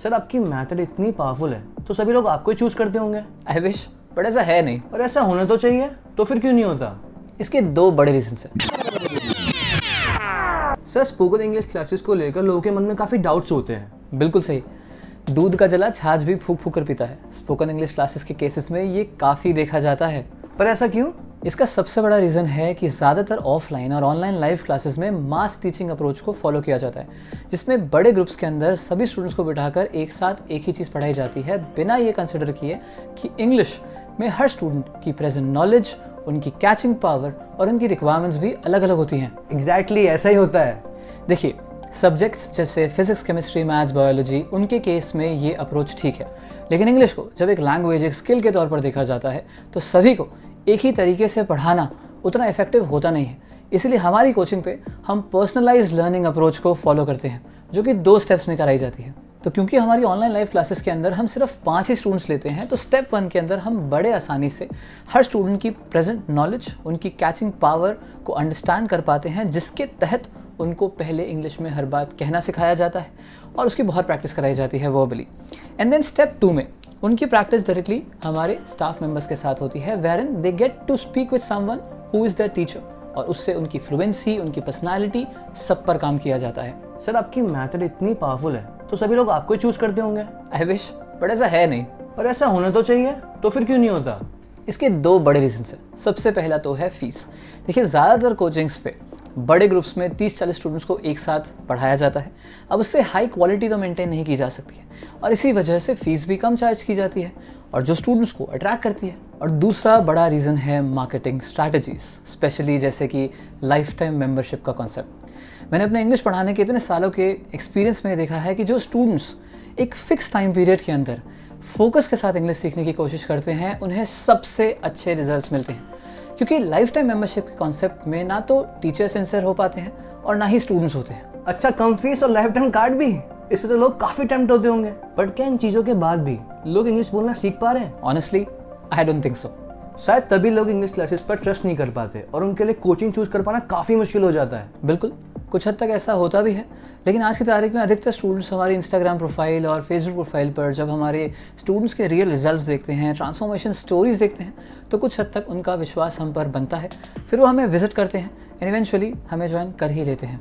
Sir आपकी method इतनी powerful है तो सभी लोग आपको ही चूज करते होंगे। आई विश, बट ऐसा है नहीं। और ऐसा होना तो चाहिए, तो फिर क्यों नहीं होता? इसके दो बड़े रीजंस हैं। सर स्पोकन इंग्लिश क्लासेस को लेकर लोगों के मन में काफ़ी डाउट्स होते हैं। बिल्कुल सही। दूध का जला छाछ भी फूक फूक कर पीता है। स्पोकन इंग्लिश क्लासेस के केसेस में ये काफ़ी देखा जाता है। पर ऐसा क्यों? इसका सबसे बड़ा रीज़न है कि ज़्यादातर ऑफलाइन और ऑनलाइन लाइव क्लासेस में मास टीचिंग अप्रोच को फॉलो किया जाता है, जिसमें बड़े ग्रुप्स के अंदर सभी स्टूडेंट्स को बिठाकर एक साथ एक ही चीज़ पढ़ाई जाती है, बिना ये कंसिडर किए कि इंग्लिश में हर स्टूडेंट की प्रेजेंट नॉलेज, उनकी कैचिंग पावर और उनकी रिक्वायरमेंट्स भी अलग अलग होती हैं। एग्जैक्टली ऐसा ही होता है। देखिए, सब्जेक्ट्स जैसे फिजिक्स, केमिस्ट्री, मैथ्स, बायोलॉजी, उनके केस में ये अप्रोच ठीक है, लेकिन इंग्लिश को जब एक लैंग्वेज, एक स्किल के तौर पर देखा जाता है तो सभी को एक ही तरीके से पढ़ाना उतना इफेक्टिव होता नहीं है। इसलिए हमारी कोचिंग पे हम पर्सनलाइज्ड लर्निंग अप्रोच को फॉलो करते हैं, जो कि 2 स्टेप्स में कराई जाती है। तो क्योंकि हमारी ऑनलाइन लाइव क्लासेस के अंदर हम सिर्फ 5 ही स्टूडेंट्स लेते हैं, तो स्टेप 1 के अंदर हम बड़े आसानी से हर स्टूडेंट की प्रेजेंट नॉलेज, उनकी कैचिंग पावर को अंडरस्टैंड कर पाते हैं, जिसके तहत उनको पहले इंग्लिश में हर बात कहना सिखाया जाता है और उसकी बहुत प्रैक्टिस कराई जाती है वर्बली। एंड देन स्टेप 2 में उनकी प्रैक्टिस डायरेक्टली हमारे स्टाफ मेंबर्स के साथ होती है, wherein they get to speak with someone who is their teacher, और उससे उनकी फ्लुएंसी, उनकी पर्सनालिटी, सब पर काम किया जाता है। सर आपकी मेथड इतनी पावरफुल है तो सभी लोग आपको ही चूज करते होंगे। आई विश, बट ऐसा है नहीं। और ऐसा होना तो चाहिए, तो फिर क्यों नहीं होता? इसके 2 बड़े रीजंस हैं। सबसे पहला तो है फीस। देखिए, ज़्यादातर कोचिंग्स पे बड़े ग्रुप्स में 30-40 स्टूडेंट्स को एक साथ पढ़ाया जाता है। अब उससे हाई क्वालिटी तो मेंटेन नहीं की जा सकती है और इसी वजह से फ़ीस भी कम चार्ज की जाती है और जो स्टूडेंट्स को अट्रैक्ट करती है। और दूसरा बड़ा रीज़न है मार्केटिंग स्ट्रैटेजीज, स्पेशली जैसे कि लाइफ टाइम मेंबरशिप का कॉन्सेप्ट। मैंने अपने इंग्लिश पढ़ाने के इतने सालों के एक्सपीरियंस में देखा है कि जो स्टूडेंट्स एक फ़िक्स टाइम पीरियड के अंदर फोकस के साथ इंग्लिश सीखने की कोशिश करते हैं, उन्हें सबसे अच्छे रिजल्ट्स मिलते हैं, क्योंकि लाइफ टाइम मेंबरशिप के कॉन्सेप्ट में ना तो टीचर सिंसियर हो पाते हैं और ना ही स्टूडेंट्स होते हैं। अच्छा, कम फीस और लाइफ टाइम कार्ड भी, इससे तो लोग काफी टेम्प्ट होते होंगे। बट क्या इन चीजों के बाद भी लोग इंग्लिश बोलना सीख पा रहे हैं? Honestly I don't think so. शायद तभी लोग इंग्लिश क्लासेस पर ट्रस्ट नहीं कर पाते और उनके लिए कोचिंग चूज कर पाना काफी मुश्किल हो जाता है। बिल्कुल, कुछ हद तक ऐसा होता भी है, लेकिन आज की तारीख में अधिकतर स्टूडेंट्स हमारी इंस्टाग्राम प्रोफाइल और फेसबुक प्रोफाइल पर जब हमारे स्टूडेंट्स के रियल रिजल्ट्स देखते हैं, ट्रांसफॉर्मेशन स्टोरीज देखते हैं, तो कुछ हद तक उनका विश्वास हम पर बनता है। फिर वो हमें विजिट करते हैं एंड इवेंचुअली हमें ज्वाइन कर ही लेते हैं।